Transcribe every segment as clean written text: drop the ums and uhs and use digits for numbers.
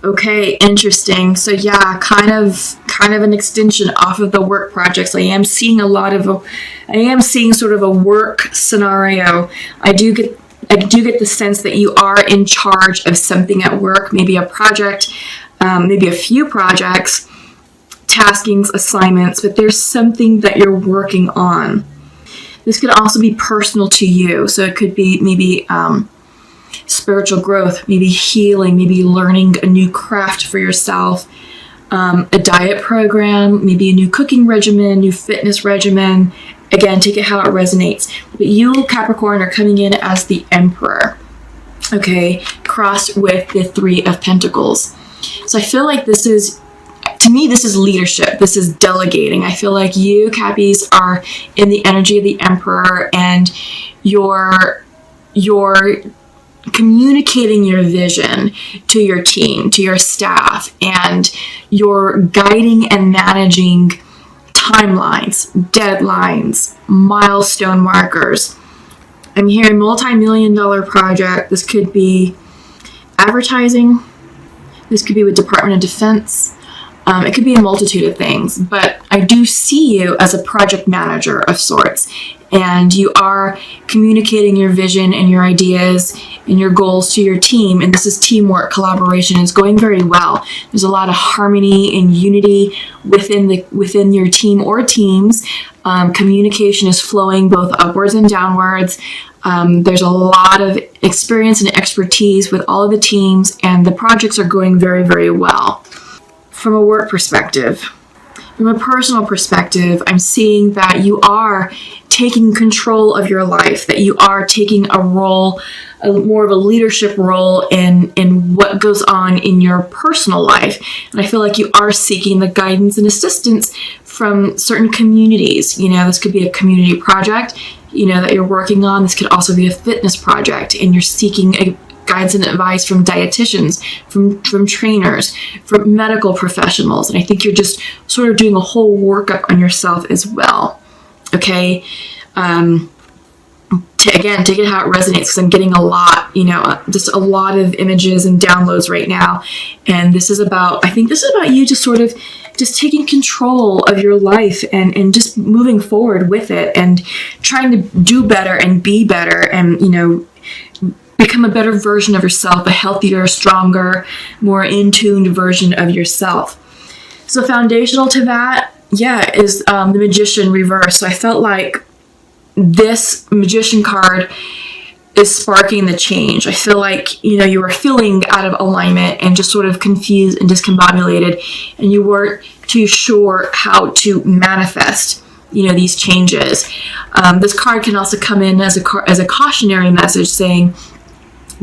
Okay, interesting. So yeah, kind of an extension off of the work projects. I am seeing sort of a work scenario. I do get the sense that you are in charge of something at work, maybe a project, maybe a few projects, taskings, assignments, but there's something that you're working on. This could also be personal to you. So it could be maybe spiritual growth, maybe healing, maybe learning a new craft for yourself, a diet program, maybe a new cooking regimen, new fitness regimen. Again, take it how it resonates. But you, Capricorn, are coming in as the Emperor, okay, crossed with the Three of Pentacles. So I feel like this is leadership. This is delegating. I feel like you, Cappies, are in the energy of the Emperor, and you're communicating your vision to your team, to your staff, and you're guiding and managing timelines, deadlines, milestone markers. I'm hearing multi-million-dollar project. This could be advertising. This could be with Department of Defense. It could be a multitude of things, but I do see you as a project manager of sorts, and you are communicating your vision and your ideas and your goals to your team, and this is teamwork, collaboration. It's going very well. There's a lot of harmony and unity within your team or teams. Communication is flowing both upwards and downwards. There's a lot of experience and expertise with all of the teams, and the projects are going very, very well. From a work perspective, from a personal perspective, I'm seeing that you are taking control of your life, that you are taking a role, more of a leadership role in what goes on in your personal life. And I feel like you are seeking the guidance and assistance from certain communities. You know, this could be a community project, you know, that you're working on. This could also be a fitness project, and you're seeking guidance and advice from dietitians, from trainers, from medical professionals. And I think you're just sort of doing a whole workup on yourself as well. Okay. Again, take it how it resonates, because I'm getting a lot, just a lot of images and downloads right now. And I think this is about you just sort of just taking control of your life and just moving forward with it and trying to do better and be better and, become a better version of yourself, a healthier, stronger, more in-tuned version of yourself. So foundational to that, is the Magician reverse. So I felt like this Magician card is sparking the change. I feel like, you were feeling out of alignment and just sort of confused and discombobulated, and you weren't too sure how to manifest these changes. This card can also come in as a cautionary message saying,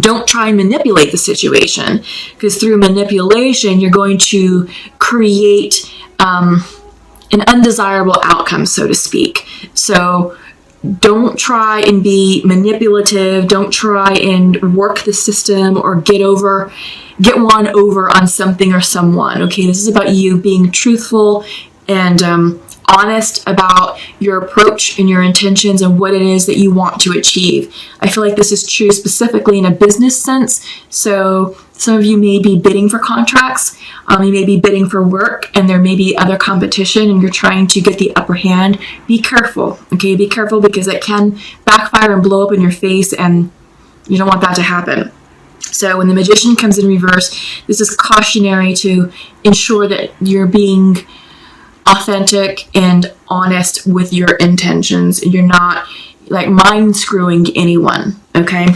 don't try and manipulate the situation, because through manipulation, you're going to create an undesirable outcome, so to speak. So don't try and be manipulative. Don't try and work the system or get one over on something or someone. Okay, this is about you being truthful and honest about your approach and your intentions and what it is that you want to achieve. I feel like this is true specifically in a business sense. So some of you may be bidding for contracts, you may be bidding for work, and there may be other competition and you're trying to get the upper hand. Be careful, okay? Be careful, because it can backfire and blow up in your face, and you don't want that to happen. So when the Magician comes in reverse, this is cautionary to ensure that you're being authentic and honest with your intentions. You're not mind screwing anyone, okay?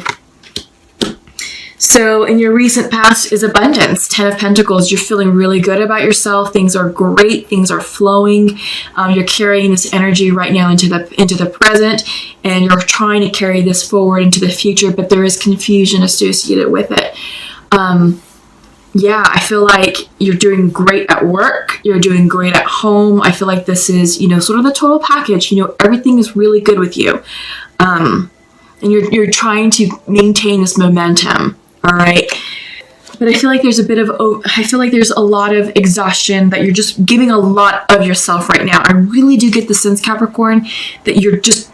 So in your recent past is abundance. 10 of Pentacles. You're feeling really good about yourself. Things are great. Things are flowing. You're carrying this energy right now into the present, and you're trying to carry this forward into the future, but there is confusion associated with it. I feel like you're doing great at work. You're doing great at home. I feel like this is, sort of the total package. Everything is really good with you. And you're trying to maintain this momentum. All right. But I feel like there's a lot of exhaustion, that you're just giving a lot of yourself right now. I really do get the sense, Capricorn, that you're just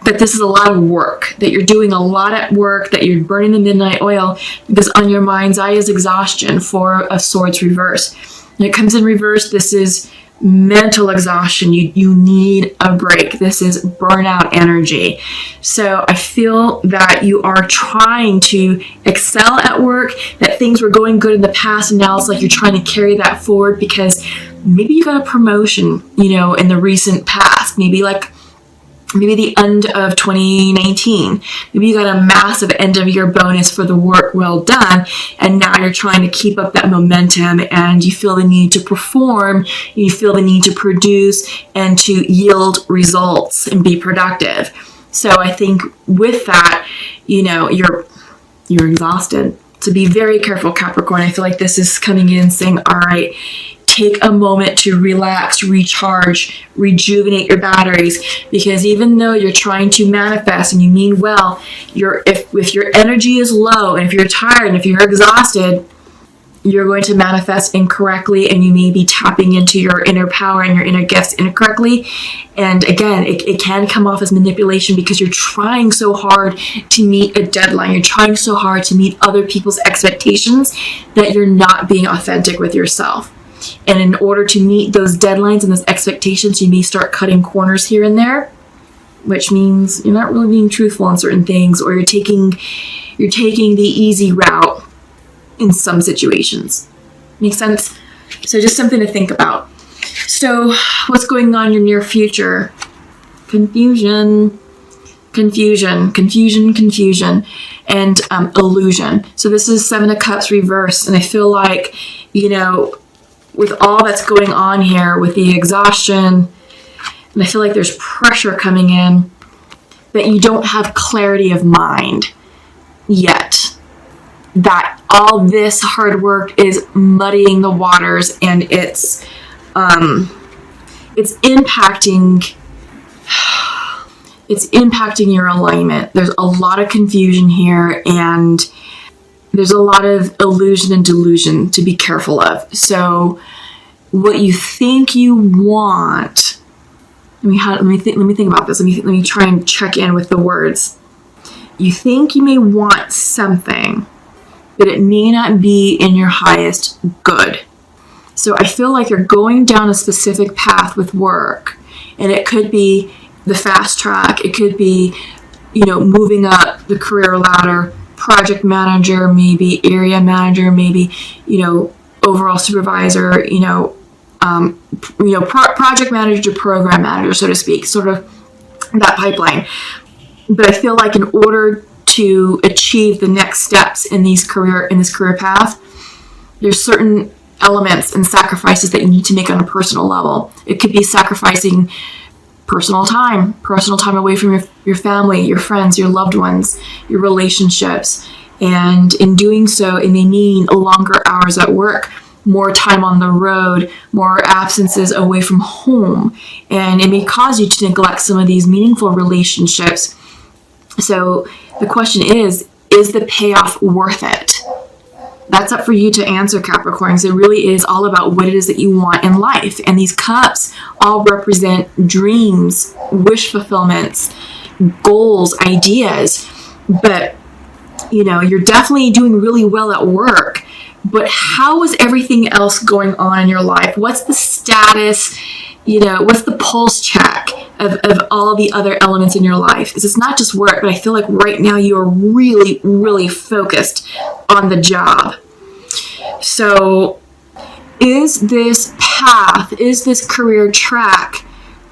But this is a lot of work, that you're doing a lot at work, that you're burning the midnight oil, because on your mind's eye is exhaustion, Four of Swords reverse. When it comes in reverse, this is mental exhaustion. You need a break. This is burnout energy. So I feel that you are trying to excel at work, that things were going good in the past, and now it's like you're trying to carry that forward because maybe you got a promotion, in the recent past. Maybe the end of 2019. Maybe you got a massive end of year bonus for the work well done, and now you're trying to keep up that momentum, and you feel the need to perform, you feel the need to produce and to yield results and be productive. So I think with that, you're exhausted. So be very careful, Capricorn. I feel like this is coming in saying, all right, take a moment to relax, recharge, rejuvenate your batteries, because even though you're trying to manifest and you mean well, if your energy is low and if you're tired and if you're exhausted, you're going to manifest incorrectly, and you may be tapping into your inner power and your inner gifts incorrectly. And again, it can come off as manipulation because you're trying so hard to meet a deadline. You're trying so hard to meet other people's expectations that you're not being authentic with yourself. And in order to meet those deadlines and those expectations, you may start cutting corners here and there, which means you're not really being truthful on certain things, or you're taking the easy route in some situations. Make sense? So just something to think about. So what's going on in your near future? Confusion, and illusion. So this is Seven of Cups reverse, and I feel like, with all that's going on here, with the exhaustion, and I feel like there's pressure coming in, that you don't have clarity of mind yet. That all this hard work is muddying the waters, and it's impacting your alignment. There's a lot of confusion here, and there's a lot of illusion and delusion to be careful of. So what you think you want, let me think about this. Let me try and check in with the words. You think you may want something, but it may not be in your highest good. So I feel like you're going down a specific path with work, and it could be the fast track. It could be, moving up the career ladder, project manager, maybe area manager, maybe, overall supervisor, project manager to program manager, so to speak, sort of that pipeline. But I feel like in order to achieve the next steps in this career path, there's certain elements and sacrifices that you need to make on a personal level. It could be sacrificing personal time away from your family, your friends, your loved ones, your relationships. And in doing so, it may mean longer hours at work, more time on the road, more absences away from home. And it may cause you to neglect some of these meaningful relationships. So the question is the payoff worth it? That's up for you to answer, Capricorns. It really is all about what it is that you want in life. And these cups all represent dreams, wish fulfillments, goals, ideas. But, you're definitely doing really well at work. But how is everything else going on in your life? What's the status? What's the pulse check of all the other elements in your life? It's not just work, but I feel like right now you are really, really focused on the job. So is this path, is this career track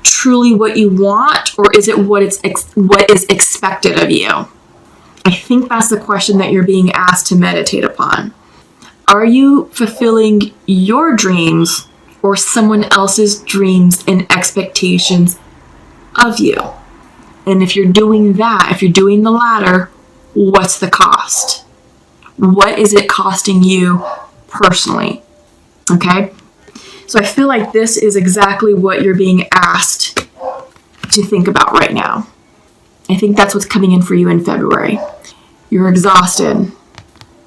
truly what you want, or is it what is expected of you? I think that's the question that you're being asked to meditate upon. Are you fulfilling your dreams or someone else's dreams and expectations of you? And if you're doing that, if you're doing the latter, what's the cost? What is it costing you personally? Okay? So I feel like this is exactly what you're being asked to think about right now. I think that's what's coming in for you in February. You're exhausted.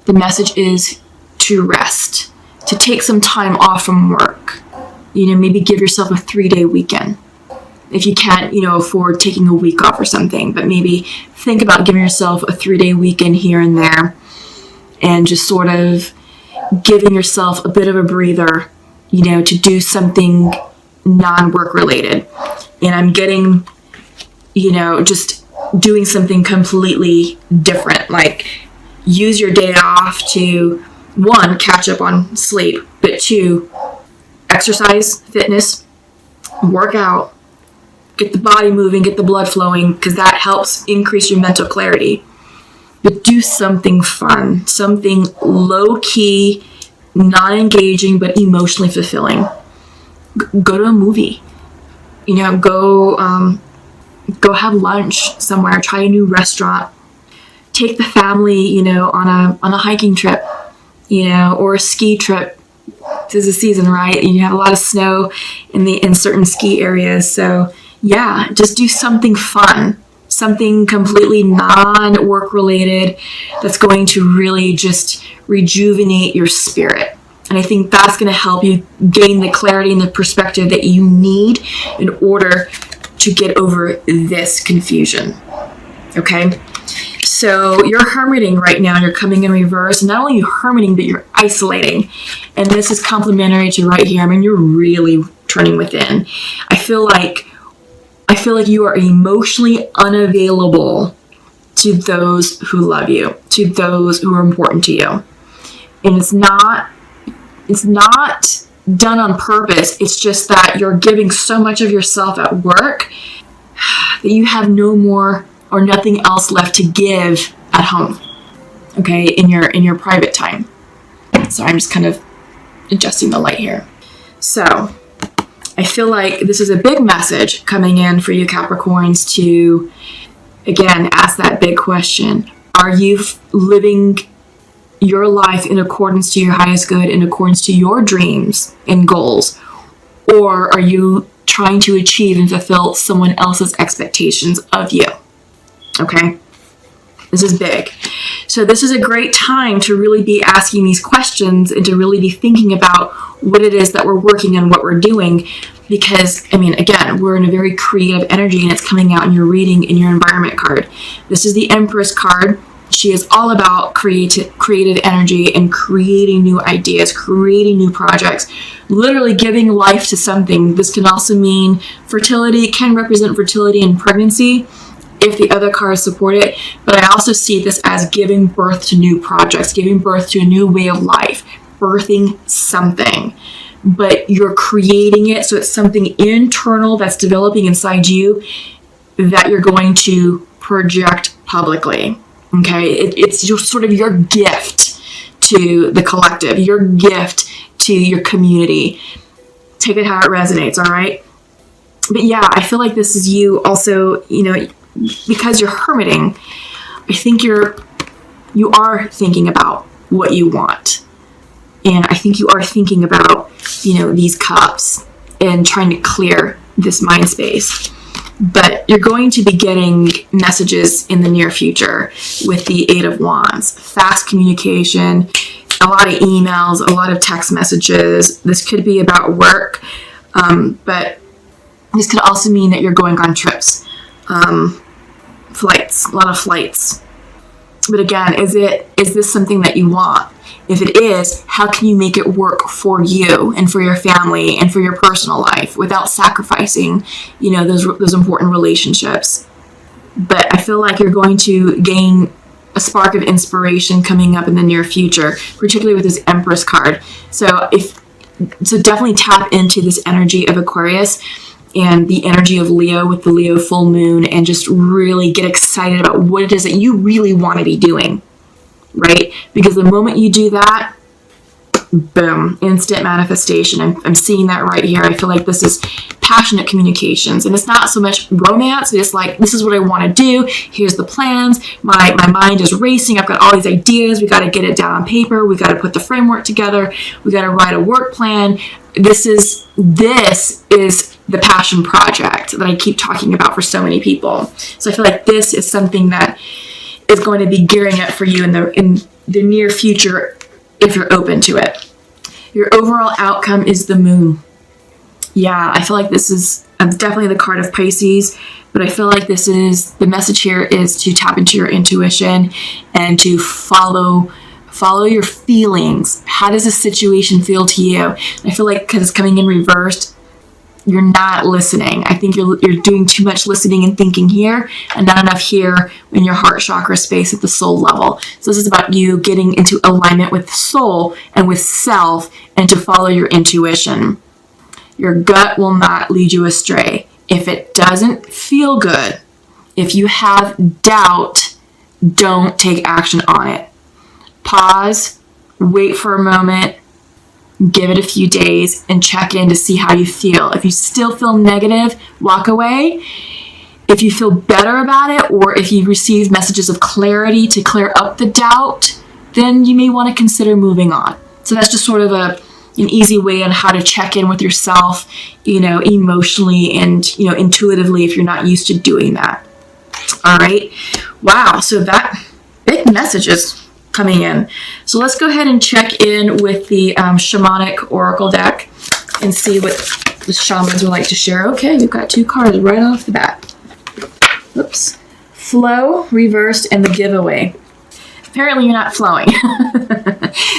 The message is to rest, to take some time off from work. Maybe give yourself a 3-day weekend. if you can't, afford taking a week off or something, but maybe think about giving yourself a 3-day weekend here and there and just sort of giving yourself a bit of a breather, to do something non-work related. And I'm getting, just doing something completely different, like use your day off to, 1, catch up on sleep, but 2, exercise, fitness, work out, get the body moving, get the blood flowing, because that helps increase your mental clarity. But do something fun, something low-key, non-engaging, but emotionally fulfilling. Go to a movie. Go have lunch somewhere. Try a new restaurant. Take the family, on a hiking trip, or a ski trip. This is the season, right? And you have a lot of snow in certain ski areas. So yeah, just do something fun, something completely non-work related that's going to really just rejuvenate your spirit. And I think that's going to help you gain the clarity and the perspective that you need in order to get over this confusion. Okay? So you're hermiting right now, you're coming in reverse. Not only are you hermiting, but you're isolating. And this is complementary to right here. I mean, you're really turning within. I feel like you are emotionally unavailable to those who love you, to those who are important to you. And it's not done on purpose. It's just that you're giving so much of yourself at work that you have no more or nothing else left to give at home. Okay, in your private time. So I'm just kind of adjusting the light here. So I feel like this is a big message coming in for you Capricorns to, again, ask that big question. Are you living your life in accordance to your highest good, in accordance to your dreams and goals? Or are you trying to achieve and fulfill someone else's expectations of you? Okay? This is big. So this is a great time to really be asking these questions and to really be thinking about what it is that we're working on, what we're doing. Because, I mean, again, we're in a very creative energy and it's coming out in your reading in your environment card. This is the Empress card. She is all about creative energy and creating new ideas, creating new projects, literally giving life to something. This can also mean fertility. It can represent fertility and pregnancy if the other cards support it. But I also see this as giving birth to new projects, giving birth to a new way of life, birthing something. But you're creating it, so it's something internal that's developing inside you that you're going to project publicly. Okay, it's sort of your gift to the collective, your gift to your community. Take it how it resonates, all right? But yeah, I feel like this is you also, because you're hermiting, I think you are thinking about what you want. And I think you are thinking about, these cups and trying to clear this mind space. But you're going to be getting messages in the near future with the 8 of Wands. Fast communication, a lot of emails, a lot of text messages. This could be about work, but this could also mean that you're going on trips, flights, a lot of flights. But again, is this something that you want? If it is, how can you make it work for you and for your family and for your personal life without sacrificing, those important relationships? But I feel like you're going to gain a spark of inspiration coming up in the near future, particularly with this Empress card. So definitely tap into this energy of Aquarius and the energy of Leo with the Leo full moon, and just really get excited about what it is that you really want to be doing. Right? Because the moment you do that, boom, instant manifestation. I'm seeing that right here. I feel like this is passionate communications, and it's not so much romance. It's like, this is what I want to do. Here's the plans. My mind is racing. I've got all these ideas. We got to get it down on paper. We got to put the framework together. We got to write a work plan. This is the passion project that I keep talking about for so many people. So I feel like this is something that is going to be gearing up for you in the near future if you're open to it. Your overall outcome is the moon. Yeah, I feel like this is definitely the card of Pisces, but I feel like the message here is to tap into your intuition and to follow your feelings. How does a situation feel to you? And I feel like because it's coming in reversed, you're not listening. I think you're doing too much listening and thinking here and not enough here in your heart chakra space at the soul level. So this is about you getting into alignment with soul and with self and to follow your intuition. Your gut will not lead you astray. If it doesn't feel good, if you have doubt, don't take action on it. Pause, wait for a moment, give it a few days, and check in to see how you feel. If you still feel negative, walk away. If you feel better about it, or if you receive messages of clarity to clear up the doubt, then you may want to consider moving on. So that's just sort of an easy way on how to check in with yourself, emotionally and, intuitively if you're not used to doing that. All right. Wow. So that big message is coming in. So let's go ahead and check in with the shamanic oracle deck and see what the shamans would like to share. Okay, you've got 2 cards right off the bat. Oops. Flow, reversed, and the giveaway. Apparently you're not flowing.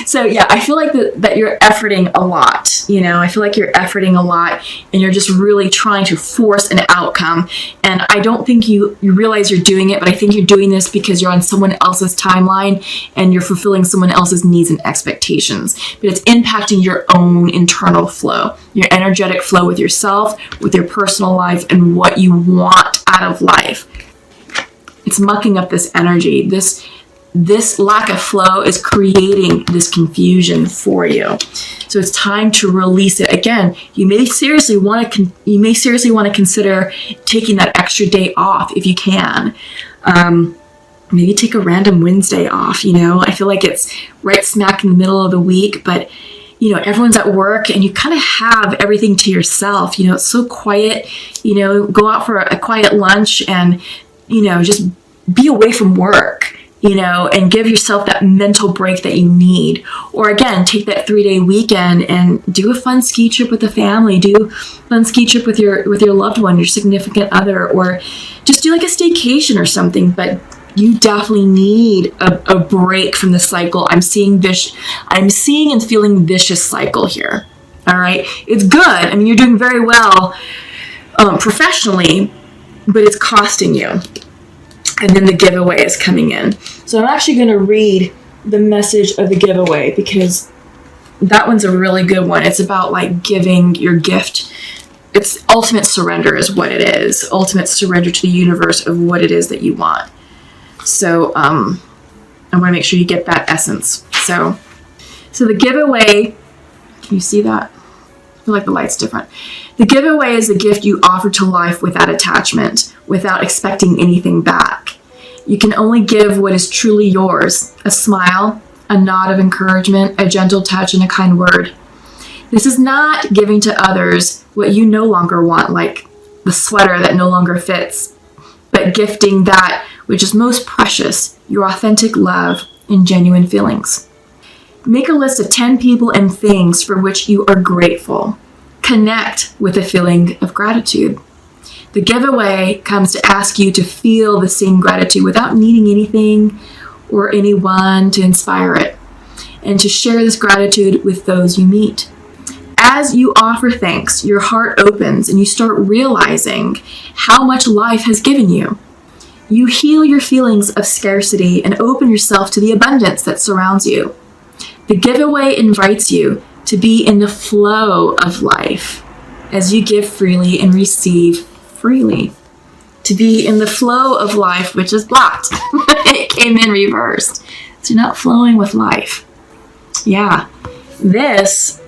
So yeah, I feel like that you're efforting a lot. I feel like you're efforting a lot and you're just really trying to force an outcome. And I don't think you realize you're doing it, but I think you're doing this because you're on someone else's timeline and you're fulfilling someone else's needs and expectations. But it's impacting your own internal flow, your energetic flow with yourself, with your personal life, and what you want out of life. It's mucking up this energy. This lack of flow is creating this confusion for you. So it's time to release it. Again, you may seriously want to consider taking that extra day off if you can. Maybe take a random Wednesday off. I feel like it's right smack in the middle of the week, but everyone's at work and you kind of have everything to yourself. It's so quiet. Go out for a quiet lunch and just be away from work. And give yourself that mental break that you need. Or again, take that 3-day weekend and do a fun ski trip with the family. Do a fun ski trip with your loved one, your significant other, or just do like a staycation or something. But you definitely need a break from the cycle. I'm seeing and feeling vicious cycle here. All right. It's good. I mean, you're doing very well professionally, but it's costing you. And then the giveaway is coming in. So I'm actually going to read the message of the giveaway because that one's a really good one. It's about like giving your gift. It's ultimate surrender is what it is. Ultimate surrender to the universe of what it is that you want. So I want to make sure you get that essence. So the giveaway, can you see that? I feel like the light's different. The giveaway is a gift you offer to life without attachment, without expecting anything back. You can only give what is truly yours: a smile, a nod of encouragement, a gentle touch, and a kind word. This is not giving to others what you no longer want, like the sweater that no longer fits, but gifting that which is most precious, your authentic love and genuine feelings. Make a list of 10 people and things for which you are grateful. Connect with a feeling of gratitude. The giveaway comes to ask you to feel the same gratitude without needing anything or anyone to inspire it, and to share this gratitude with those you meet. As you offer thanks, your heart opens and you start realizing how much life has given you. You heal your feelings of scarcity and open yourself to the abundance that surrounds you. The giveaway invites you to be in the flow of life as you give freely and receive freely. To be in the flow of life, which is blocked. It came in reversed. So you're not flowing with life. Yeah. This,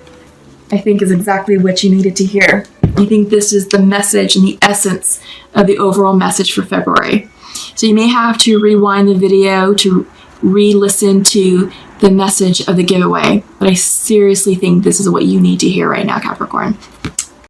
I think, is exactly what you needed to hear. I think this is the message and the essence of the overall message for February. So you may have to rewind the video to re-listen to the message of the giveaway, but I seriously think this is what you need to hear right now, Capricorn.